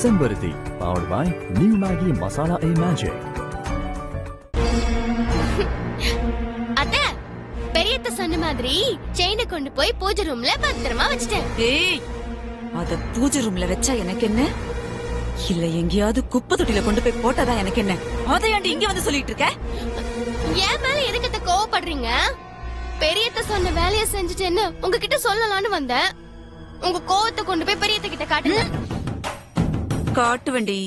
Sembarati, powered by New Maggi Masala A Magic. அத்த பெரியத்த சொன்ன மாதிரி செயினை கொண்டு போய் பூஜை ரூம்ல பத்திரமா வச்சிட்டேன். ஏய், அத பூஜை ரூம்ல வச்சா எனக்கு என்ன? இல்ல எங்கேயாவது குப்பை தொட்டில கொண்டு போய் போட்டாதான் எனக்கு என்ன? அதை ஏன்டி இங்க வந்து சொல்லிட்டு இருக்க? என் மேல எதுக்கு கோவப்படுறீங்க? பெரியத்த சொன்ன வேலையை செஞ்சுட்டேன்னு உங்ககிட்ட சொல்லலாம்னு வந்தேன். உங்க கோவத்தை கொண்டு போய் பெரியத்த கிட்ட காட்டுங்க. காட்டுவேண்டி.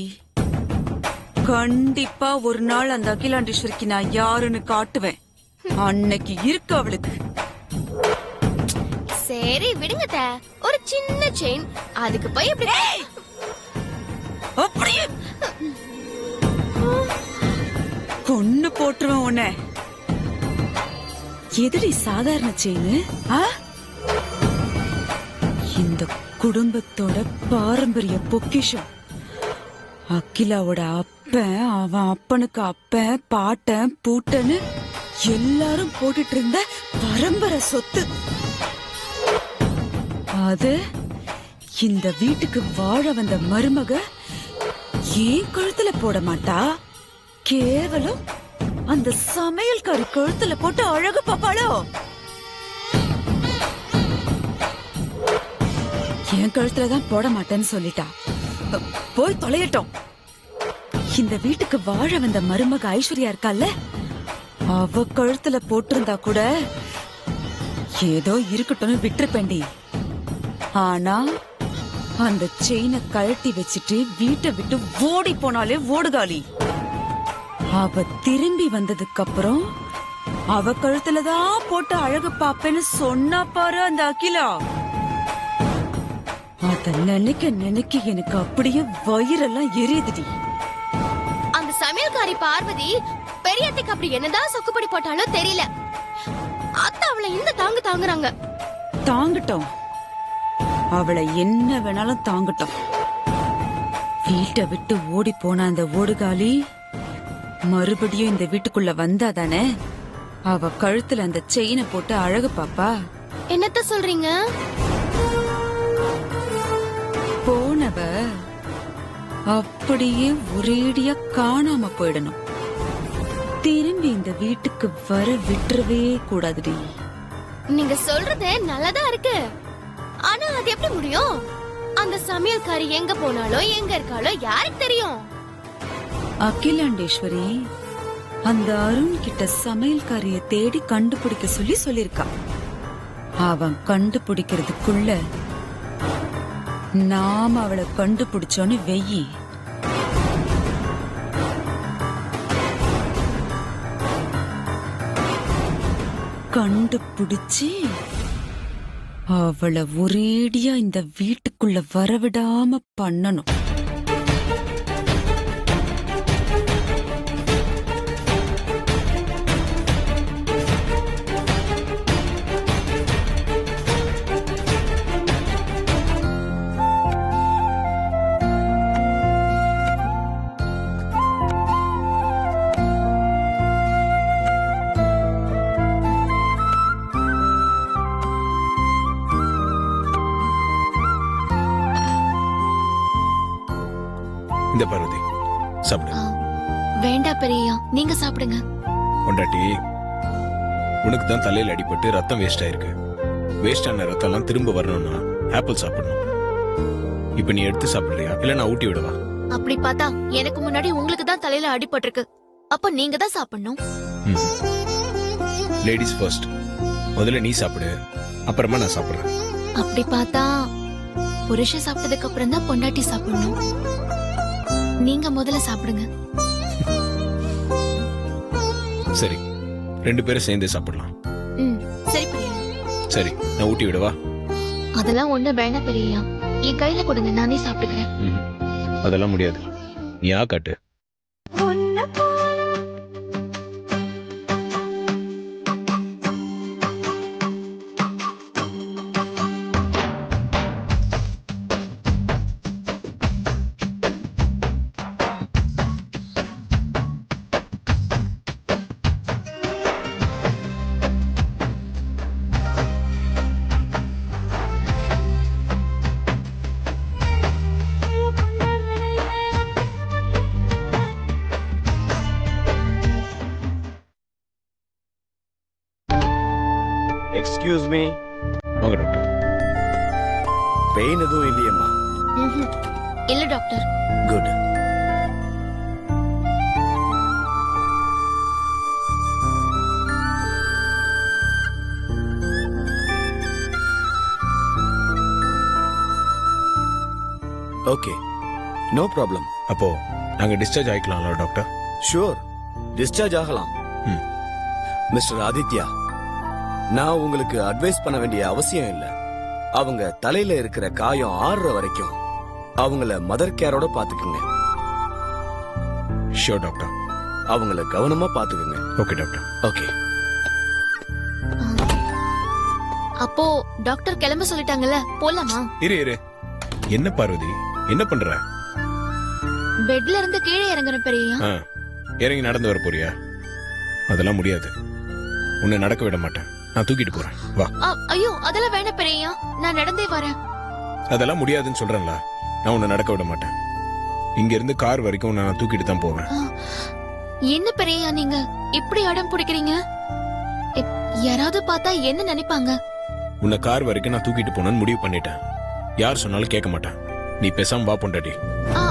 கண்டிப்பா ஒரு நாள் அந்த அகிலாண்டேஸ்வரிக்கு நான் யாருன்னு காட்டுவேன். அன்னைக்கு இருக்கு அவளுக்கு. சரி விடுங்க அத்த. ஒரு சின்ன செயின் அதுக்கு போய் எப்படி அப்படியே கொன்னு போட்டுருவேன் உன்னை. எதிரி சாதாரண செயின்? இந்த குடும்பத்தோட பாரம்பரிய பொக்கிஷம். அகிலாவோட அப்பன், அவன் அப்பனுக்கு அப்பன், பாட்டன், பூட்டன்னு எல்லாரும் போட்டுட்டு இருந்த பரம்பரை சொத்து. அது இந்த வீட்டுக்கு வாழ வந்த மருமக ஏன் கழுத்துல போட மாட்டா? கேவலம் அந்த சமையல்காரி கழுத்துல போட்டு அழகு பாப்பாளோ? என் கழுத்துலதான் போட மாட்டேன்னு சொல்லிட்டா. போய் தொலையட்டும். இந்த வீட்டுக்கு வாழ வந்த மருமக ஐஸ்வர்யா இருக்கால, அவ கழுத்துல போட்டிருந்தா கூட ஏதோ இருக்கட்டும்னு விட்டுருப்பேண்டி. ஆனா அந்த செயினை கழட்டி வச்சுட்டு வீட்டை விட்டு ஓடி போனாலே ஓடுகாலி. அவ திரும்பி வந்ததுக்கு அப்புறம் அவ கழுத்துலதான் போட்டு அழகு பாப்பேன்னு சொன்னா பாரு அந்த அகிலா. அத நினைக்க நினைக்க எனக்கு அப்படியே வயிறெல்லாம் எரியுதுடி. அந்த சமையல்காரி பார்வதி பெரியத்துக்கு அப்படி என்னதான் சொக்குப்படி போட்டாலும் தெரியல. அத்த அவளை இந்த தாங்குறாங்க. தாங்கட்டும், அவளை என்ன வேணாலும் தாங்கட்டும். வீட்டை விட்டு ஓடி போன அந்த ஓடுகாலி மறுபடியும் இந்த வீட்டுக்குள்ள வந்தாதானே அவ கழுத்துல அந்த செயினை போட்டு அழகு பாப்பா. என்னத்த சொல்றீங்க? போனவ அப்படியே ஒரேடியா காணாம போயிடணும். திரும்பி இந்த வீட்டுக்கு வர விட்டுறவே கூடாதுடி. நீங்க சொல்றது நல்லதா இருக்கு. ஆனா அது எப்படி முடியும்? அந்த சமையல்காரி எங்க போனாலோ எங்க இருக்காளோ யாருக்கு தெரியும்? அகிலாண்டேஸ்வரி அந்த அருண் கிட்ட சமையல்காரிய தேடி கண்டுபிடிக்க சொல்லிருக்கா. அவன் கண்டுபிடிக்கிறதுக்குள்ள நாம அவளை கண்டுபிடிச்சோன்னு வெயி. கண்டுபிடிச்சி அவளை ஒரேடியா இந்த வீட்டுக்குள்ள வரவிடாம பண்ணணும். இந்த பார்வதி சாப்பிடு. வேண்டாம் பெரியா, நீங்க சாப்பிடுங்க. பொண்டாட்டி, உனக்கு தான் தலையில அடிபட்டு ரத்தம் வேஸ்ட் ஆயிருக்கு. வேஸ்ட் ஆன ரத்தம் எல்லாம் திரும்ப வரணும்னா ஆப்பிள் சாப்பிடணும். இப்ப நீ எடுத்து சாப்பிடுறியா இல்ல நான் ஊட்டி விடவா? அப்படி பார்த்தா எனக்கு முன்னாடி உங்களுக்கு தான் தலையில அடிபட்டிருக்கு. அப்ப நீங்க தான் சாப்பிடணும். Ladies first. முதல்ல நீ சாப்பிடு, அப்புறமா நான் சாப்பிடுறேன். அப்படி பார்த்தா புருஷன் சாப்பிட்டதுக்கு அப்புறம் தான் பொண்டாட்டி சாப்பிடணும். நீங்க முதல்ல சாப்பிடுங்க. சரி, ரெண்டு பேரும் சேர்ந்து சாப்பிடலாம். சரி பெரியா. சரி, நான் ஊட்டி விடவா? அதெல்லாம் ஒண்ணு வேணாம் பெரியா, என் கையில கொடுங்க, நானே சாப்பிட்டுக்கிறேன். அதெல்லாம் முடியாது, நீ ஆ காட்டு. Excuse me. வாங்க டாக்டர். பெயின் எதுவும் இல்லையம்மா? ம்ஹும். இல்ல doctor. Good. Okay, no problem. அப்போ நாங்க டிஸ்சார்ஜ் ஆயிக்கலாம்ல டாக்டர்? ஷூர், டிஸ்சார்ஜ் ஆகலாம். ம். மிஸ்டர் ஆதித்யா, நான் உங்களுக்கு அட்வைஸ் பண்ண வேண்டிய அவசியம் இல்ல. அவங்க தலையில இருக்கிற காயம் ஆறுற வரைக்கும் அவங்கள மதர் கேரோட பாத்துக்குங்க. Sure doctor. அவங்கள கவனமா பாத்துக்குங்க. Okay doctor. ஓகே. அப்போ டாக்டர் கிளம்ப சொல்லிட்டாங்கல்ல, போலாமா? இரு. என்ன பார்வதி, என்ன பண்ற? பெட்ல இருந்து கீழே இறங்குற பெரியா. ஆ, இறங்கி நடந்து வர போறியா? அதெல்லாம் முடியாது. உன்னை நடக்க விட மாட்டேன். நான் தூக்கிட்டு போறேன். வா. ஐயோ, அதெல்லாம் வேணாம் பெரியா, நான் நடந்தே வரேன். அதெல்லாம் முடியாதுன்னு சொல்றேன்ல. நான் உன்னை நடக்க விட மாட்டேன். இங்க இருந்து கார் வரைக்கும் உன்னை நான் தூக்கிட்டு தான் போவேன். என்ன பெரியா நீங்க இப்படி அடம் பிடிக்கிறீங்க? யாராவது பார்த்தா என்ன நினைப்பாங்க? உன்னை கார் வரைக்கும் நான் தூக்கிட்டு போனேன்னு முடிவு பண்ணிட்டேன். யார் சொன்னாலும் கேட்க மாட்டேன். நீ பேசாம வா பொண்டாட்டி. ஆ,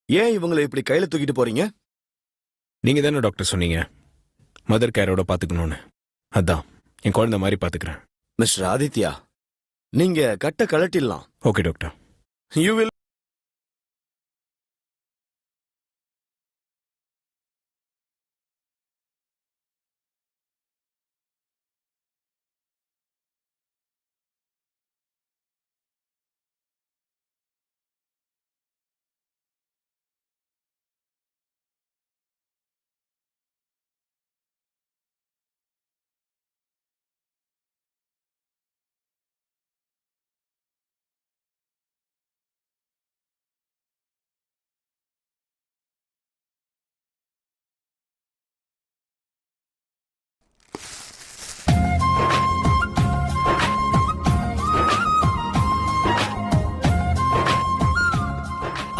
ஏன் இவங்களை இப்படி கையில தூக்கிட்டு போறீங்க? நீங்க தானே டாக்டர் சொன்னீங்க மதர் கேரோட பாத்துக்கணும்னு. அதான் என் குழந்தை மாதிரி பாத்துக்கிறேன். மிஸ்டர் ஆதித்யா, நீங்க கட்ட கழட்டிடலாம். Okay doctor. You will.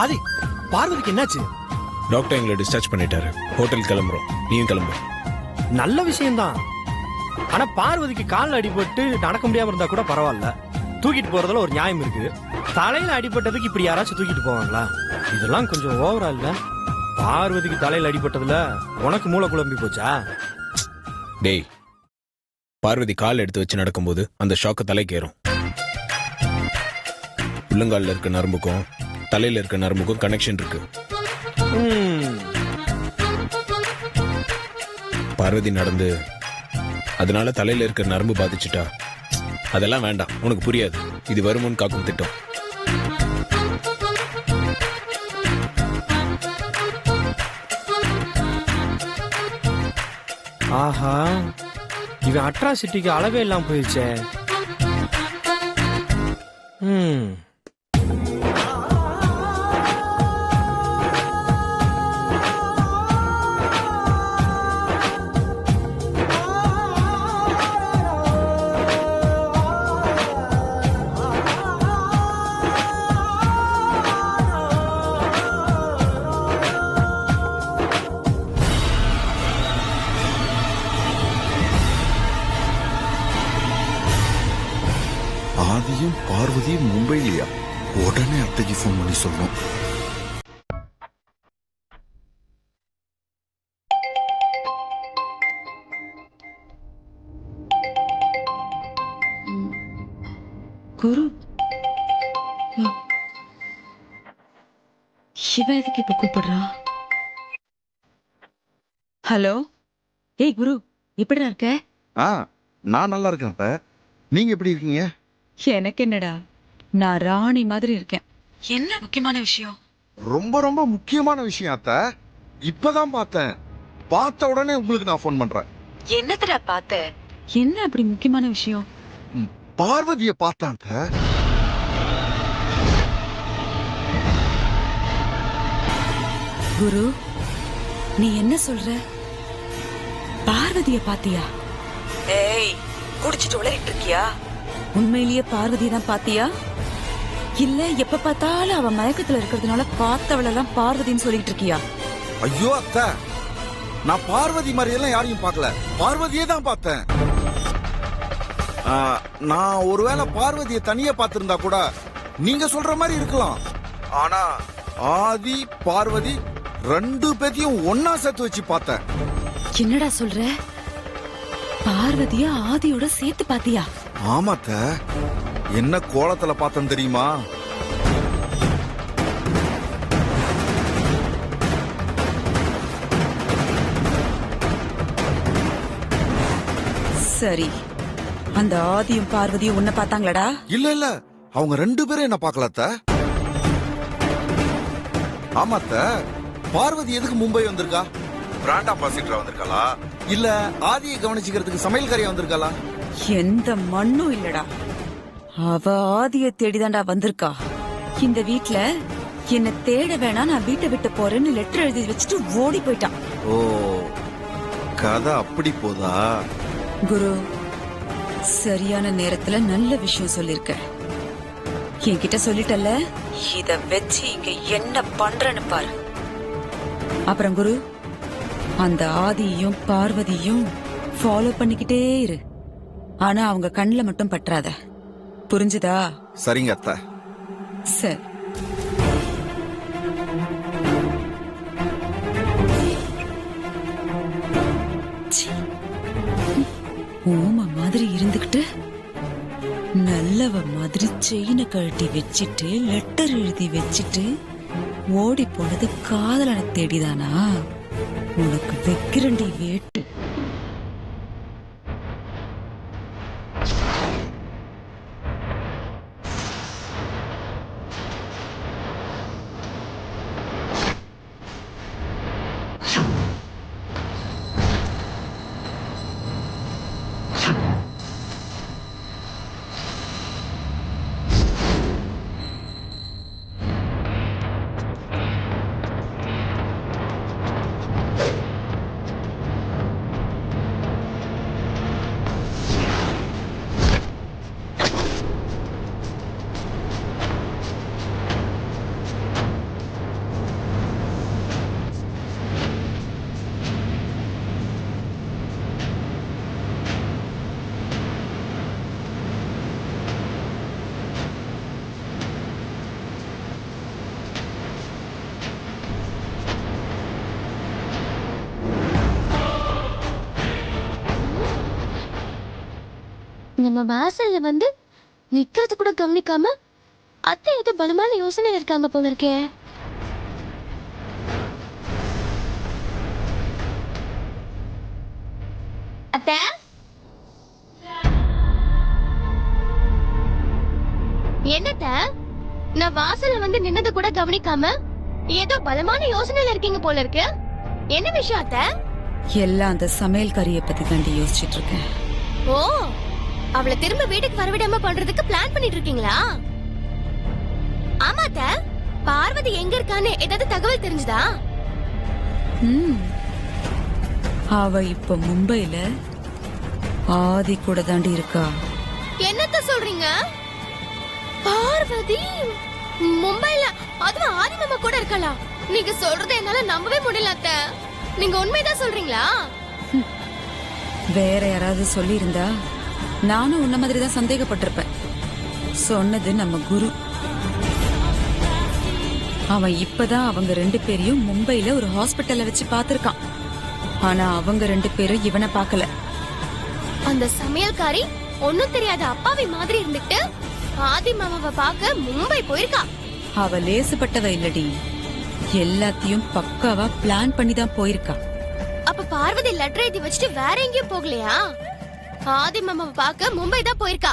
Adi, பார்வதிக்கு என்னாச்சு? டாக்டர் எங்களை டிஸ்சார்ஜ் பண்ணிட்டாரு. ஹோட்டல் கிளம்புறோம். நீயும் கிளம்பு. நல்ல விஷயம்தான். ஆனா பார்வதிக்கு கால்ல அடிபட்டு நடக்க முடியாம இருந்தா கூட பரவாயில்ல. தூக்கிட்டு போறதுல ஒரு நியாயம் இருக்கு. தலையில அடிபட்டதுக்கு இப்படி யாராச்சும் தூக்கிட்டு போவாங்களா? இதெல்லாம் கொஞ்சம் ஓவரா இல்ல? பார்வதிக்கு தலையில அடிபட்டதுல உனக்கு மூளை குழம்பி போச்சா? டேய், பார்வதி கால் எடுத்து வச்சு நடக்கும்போது அந்த ஷாக்கு தலைக்கு ஏறும். உள்ளங்கால்ல இருக்க நரம்புக்கும் தலையில இருக்க நரம்புக்கும் கனெக்ஷன் இருக்கு. பார்வதி நடந்து அதனால தலையில இருக்க நரம்பு பாதிச்சுட்டா அதெல்லாம் வேண்டாம். உனக்கு புரியாது. இது வருமுன் காக்கும் திட்டம். ஆஹா, இவன் அட்ராசிட்டிக்கு அளவே இல்லாம போயிடுச்சே. ஆதியும் பார்வதியும் மும்பையிலையா? உடனே அத்தைக்கு ஃபோன் பண்ணி சொல்லணும். குரு, இவ எதுக்கு இப்ப கூப்பிடுறா? ஹலோ. ஏய் குரு, எப்படிடா இருக்க? ஆ நான் நல்லா இருக்கேன் அத்தை. நீங்க எப்படி இருக்கீங்க? எனக்கு என்னடா, நான் ராணி மாதிரி இருக்கேன். என்ன முக்கியமான விஷயம்? ரொம்ப ரொம்ப முக்கியமான விஷயம் அத்தை. இப்பதான் பார்த்தேன். பார்த்த உடனே உங்களுக்கு நான் ஃபோன் பண்றேன். என்னத்தடா பார்த்த? என்ன அப்படி முக்கியமான விஷயம்? பார்வதியை பார்த்தேன் அத்தை. குரு, நீ என்ன சொல்ற? பார்வதிய பாத்தியா? ஏய், குடிச்சிட்டு உளறிட்டு இருக்கியா? உண்மையிலேயே பார்வதியை தான் பாத்தியா? இல்ல எப்ப பார்த்தாலும் அவ மயக்கத்துல இருக்கிறதுனால பார்த்தவளெல்லாம் பார்வதின்னு சொல்லிட்டு இருக்கியா? ஐயோ அத்தை, நான் பார்வதி மாதிரி எல்லாம் யாரையும் பார்க்கல. பார்வதியே தான் பார்த்தேன். நான் ஒருவேளை பார்வதியை தனியா பார்த்திருந்தா கூட நீங்க சொல்ற மாதிரி இருக்கலாம். ஆனா ஆதி பார்வதி ரெண்டு பேத்தையும் ஒன்னா சேர்த்து வச்சு பார்த்தேன். என்னடா சொல்ற? பார்வதிய ஆதியோட சேர்த்து பாத்தியா? ஆமாத்த, என்ன கோலத்துல பார்த்தேன் தெரியுமா? சரி, அந்த ஆதியும் பார்வதியும் உன்னை பார்த்தாங்களடா? இல்ல இல்ல, அவங்க ரெண்டு பேரும் என்ன பார்க்கலத்த. ஆமாத்த, பார்வதி எதுக்கு மும்பை வந்திருக்கா? பிராண்ட் அம்பாசிடரா வந்திருக்காளா, இல்ல ஆதியை கவனிச்சுக்கிறதுக்கு சமையல்காரியா வந்திருக்காளா? எந்த மண்ணும் இல்லடா, அவ ஆதிய தேடிதான்டா வந்திருக்கா. இந்த வீட்ல என்ன தேட வேணா, நான் வீட்டை விட்டு போறேன்னு லெட்டர் எழுதி வச்சுட்டு ஓடி போயிட்டான். ஓ, கதை அப்படி போதா? குரு, சரியான நேரத்துல நல்ல விஷயம் சொல்லிருக்க. என்கிட்ட சொல்லிட்டல்ல, இத வச்சு இங்க என்ன பண்றேன்னு பாரு. அப்புறம் குரு, அந்த ஆதியையும் பார்வதியும் ஃபாலோ பண்ணிக்கிட்டே இரு. ஆனா அவங்க கண்ணுல மட்டும் பற்றாத, புரிஞ்சுதா? சரிங்க அத்தை. சரி. ஓம மாதிரி இருந்துகிட்டு நல்லவ மாதிரி செயினை கழட்டி வச்சிட்டு லெட்டர் எழுதி வச்சிட்டு ஓடி போனது காதலனை தேடிதானா? உனக்கு வைக்கிறண்டி வேட்டு. நம்ம வாசல்ல வந்து நிக்கிறது கூட கவனிக்காம அத்தை ஏதோ பலமான யோசனை இருக்காங்க போல இருக்கே. அத்தை, என்னத்த நான் வாசல்ல வந்து நின்னது கூட கவனிக்காம ஏதோ பலமான யோசனையில இருக்கீங்க போல இருக்கு. என்ன விஷயம் அத்தை? எல்லாம் அந்த சமையல்காரிய பத்தி தாண்டி யோசிச்சுட்டு இருக்கேன். ஓ, அவளை திரும்ப வீட்டுக்கு வரவிடாம பண்றதுக்கு பிளான் பண்ணிட்டு இருக்கீங்களா? ஆமாத்த, பார்வதி எங்க இருக்கான்னு ஏதாவது தகவல் தெரிஞ்சுதா? அவ இப்ப மும்பைல ஆதி கூட தாண்டி இருக்கா. என்னத்த சொல்றீங்க? பார்வதி மும்பைல, அதுவும் ஆதி மாமா கூட இருக்காளா? நீங்க சொல்றத என்னால நம்பவே முடியல அத்த. நீங்க உண்மைதான் சொல்றீங்களா? வேற யாராவது சொல்லி இருந்தா நானும் உன்ன மாதிரி தான் சந்தேகப்பட்டிருப்பேன். சொன்னது நம்ம குரு. அவன் இப்பதான் அவங்க ரெண்டு பேரையும் மும்பைல ஒரு ஹாஸ்பிட்டல்ல வச்சு பாத்திருக்கான். ஆனா அவங்க ரெண்டு பேரும் இவனை பார்க்கல. அந்த சமையல்காரி ஒண்ணும் தெரியாத அப்பாவி மாதிரி இருந்துட்டு ஆதி மாமாவை பார்க்க மும்பை போயிருக்கா. அவ லேசுப்பட்டவ இல்லடி, எல்லாத்தையும் பக்காவா பிளான் பண்ணி தான் போயிருக்கா. அப்ப பார்வதி லெட்டர் எழுதி வச்சுட்டு வேற எங்கேயும் போகலையா? ஆதி மாமாவை பார்க்க மும்பை தான் போயிருக்கா.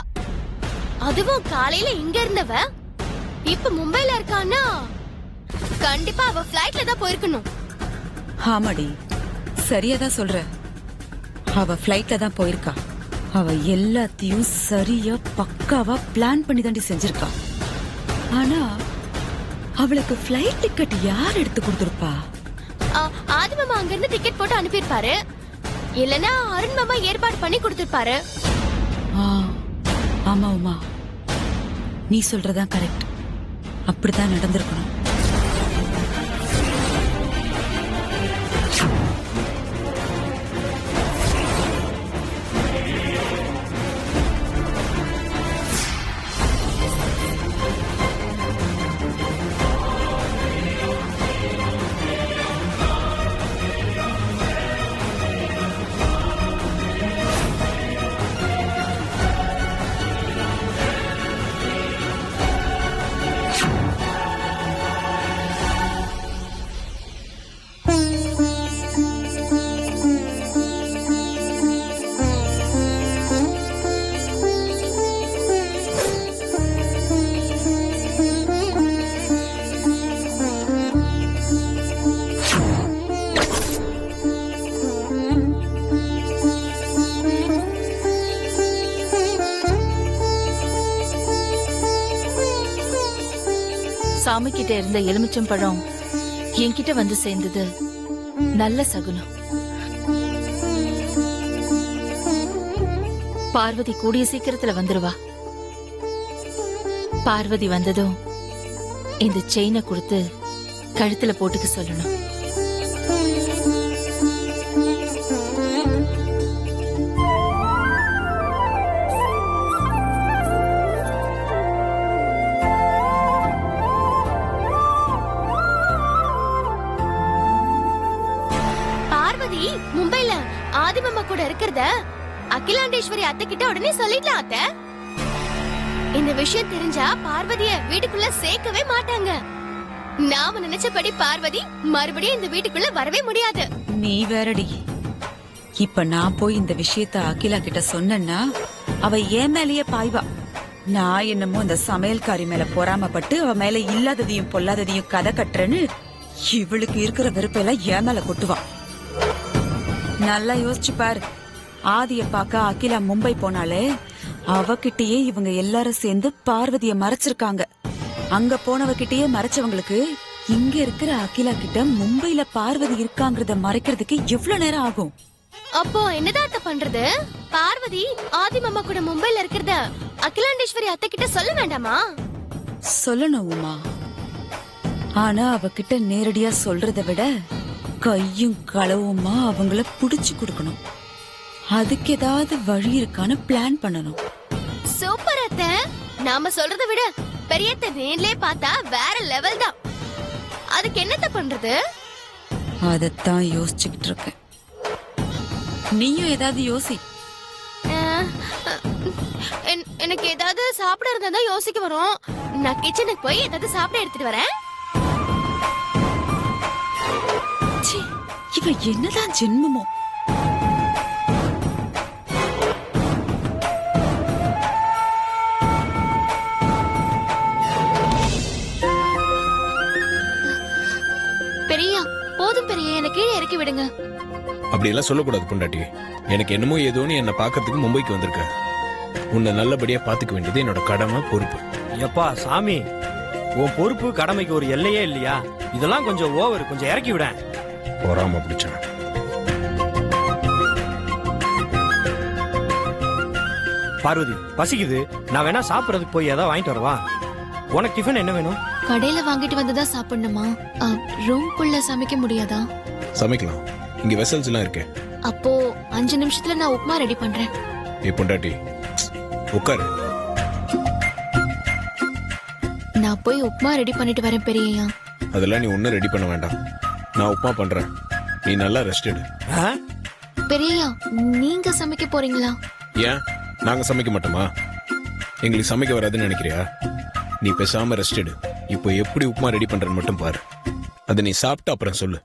அதுவும் காலையில இங்க இருந்தவ இப்ப மும்பைல இருக்கான்னா கண்டிப்பா அவ பிளைட்ல தான் போயிருக்கணும். ஆமாடி, சரியாதான் சொல்ற. அவ பிளைட்ல தான் போயிருக்கா. அவ எல்லாத்தையும் சரியா பக்காவா பிளான் பண்ணி தாண்டி செஞ்சிருக்கா. ஆனா அவளுக்கு பிளைட் டிக்கெட் யார் எடுத்து கொடுத்திருப்பா? ஆதி மாமா அங்க இருந்து டிக்கெட் போட்டு அனுப்பியிருப்பாரு. இல்லனா அருண் மாமா ஏற்பாடு பண்ணி கொடுத்திருப்பாரு. ஆமா உமா, நீ சொல்றதான் கரெக்ட். அப்படிதான் நடந்திருக்கணும். சாமி கிட்ட இருந்த எலுமிச்சம் பழம் என்கிட்ட வந்து சேர்ந்தது நல்ல சகுனம். பார்வதி கூடிய சீக்கிரத்துல வந்துருவா. பார்வதி வந்ததும் இந்த செயினை கொடுத்து கழுத்துல போட்டுக்க சொல்லணும். மும்பைல ஆதி மாமா கூட இருக்கிறத அகிலாண்டேஸ்வரி அத்தை கிட்ட உடனே சொல்லிடலாம் அத்தை. இந்த விஷயம் தெரிஞ்சா பார்வதிய வீட்டுக்குள்ள சேர்க்கவே மாட்டாங்க. நாம நினைச்சபடி பார்வதி மறுபடியும் இந்த வீட்டுக்குள்ள வரவே முடியாது. நீ வேறடி. இப்ப நான் போய் இந்த விஷயத்த அகிலா கிட்ட சொன்னேன்னா அவ என் மேலேயே பாய்வா. நான் என்னமோ அந்த சமையல்காரி மேல பொறாமப்பட்டு அவ மேல இல்லாததையும் பொல்லாததையும் கதை கட்டுறேன்னு இவளுக்கு இருக்கிற வெறுப்பெல்லாம் என் மேல கொட்டுவா. நல்லா யோசிச்சு பாரு. ஆதிய பாக்க அகிலா மும்பை போனாலே அவகிட்டயே இவங்க எல்லாரும் சேர்ந்து பார்வதிய மறைச்சிருக்காங்க. அங்க போனவகிட்டயே மறைச்சவங்களுக்கு இங்க இருக்கிற அகிலா கிட்ட மும்பைல பார்வதி இருக்காங்கறத மறைக்கிறதுக்கு எவ்வளவு நேரம் ஆகும்? அப்போ என்னதான் அத்தை பண்றது? பார்வதி ஆதி மாமா கூட மும்பைல இருக்கிறத அகிலாண்டேஸ்வரி அத்தை கிட்ட சொல்ல வேண்டாமா? சொல்லணும் உமா. ஆனா அவகிட்ட நேரடியா சொல்றதை விட கையும் களவுமா அவங்கள புடிச்சு கொடுக்கணும். அதுக்கு ஏதாவது வழி இருக்கான்னு பிளான் பண்ணணும். சூப்பர் அத்தை. நாம சொல்றதை விட பெரியத்தை நேர்லயே பார்த்தா வேற லெவல் தான். அதுக்கு என்னத்த பண்றது? அதத்தான் யோசிச்சுக்கிட்டு இருக்கேன். நீயும் ஏதாவது யோசி. எனக்கு ஏதாவது சாப்பிட இருந்தா யோசிக்க வரும். நான் கிச்சனுக்கு போய் ஏதாவது சாப்பிட எடுத்துட்டு வரேன். இவ என்னதான் ஜென்மமோ? பெரியா போதும் பெரிய, எனக்கு கீழே இறக்கி விடுங்க. அப்படி எல்லாம் சொல்லக்கூடாது பொண்டாட்டி. எனக்கு என்னமோ ஏதோன்னு என்ன பாக்கிறதுக்கு மும்பைக்கு வந்திருக்க. உன்னை நல்லபடியா பாத்துக்க வேண்டியது என்னோட கடமை, பொறுப்பு. எப்பா சாமி, உன் பொறுப்பு கடமைக்கு ஒரு எல்லையே இல்லையா? இதெல்லாம் கொஞ்சம் ஓவர். கொஞ்சம் இறக்கி விட. போறாம பிடிச்சான். பார்வதி பசிக்குது. நான் வேணா சாப்பிடறதுக்கு போய் ஏதாவது வாங்கிட்டு வரவா? உனக்கு டிஃபன் என்ன வேணும்? கடையில வாங்கிட்டு வந்ததா சாப்பிடணுமா? ரூம்குள்ள சமைக்க முடியாதா? சமைக்கலாம், இங்க வெசல்ஸ் எல்லாம் இருக்கு. அப்போ 5 நிமிஷத்துல நான் உப்புமா ரெடி பண்றேன். ஏ பொண்டாட்டி உட்காரு. நான் போய் உப்புமா ரெடி பண்ணிட்டு வரேன் பெரியய்யா. அதெல்லாம் நீ ஒன்னும் ரெடி பண்ண வேண்டாம். நான் உப்புமா பண்றேன், நீ நல்லா ரெஸ்ட் எடு. பெரியய்யா நீங்க சமைக்க போறீங்களா? ஏன் நாங்க சமைக்க மாட்டோமா? எங்களுக்கு சமைக்க வராதுன்னு நினைக்கிறியா? நீ பேசாம ரெஸ்ட் எடு. இப்போ எப்படி உப்புமா ரெடி பண்றேன்னு மட்டும் பாரு. அதை நீ சாப்பிட்டு அப்புறம் சொல்லு.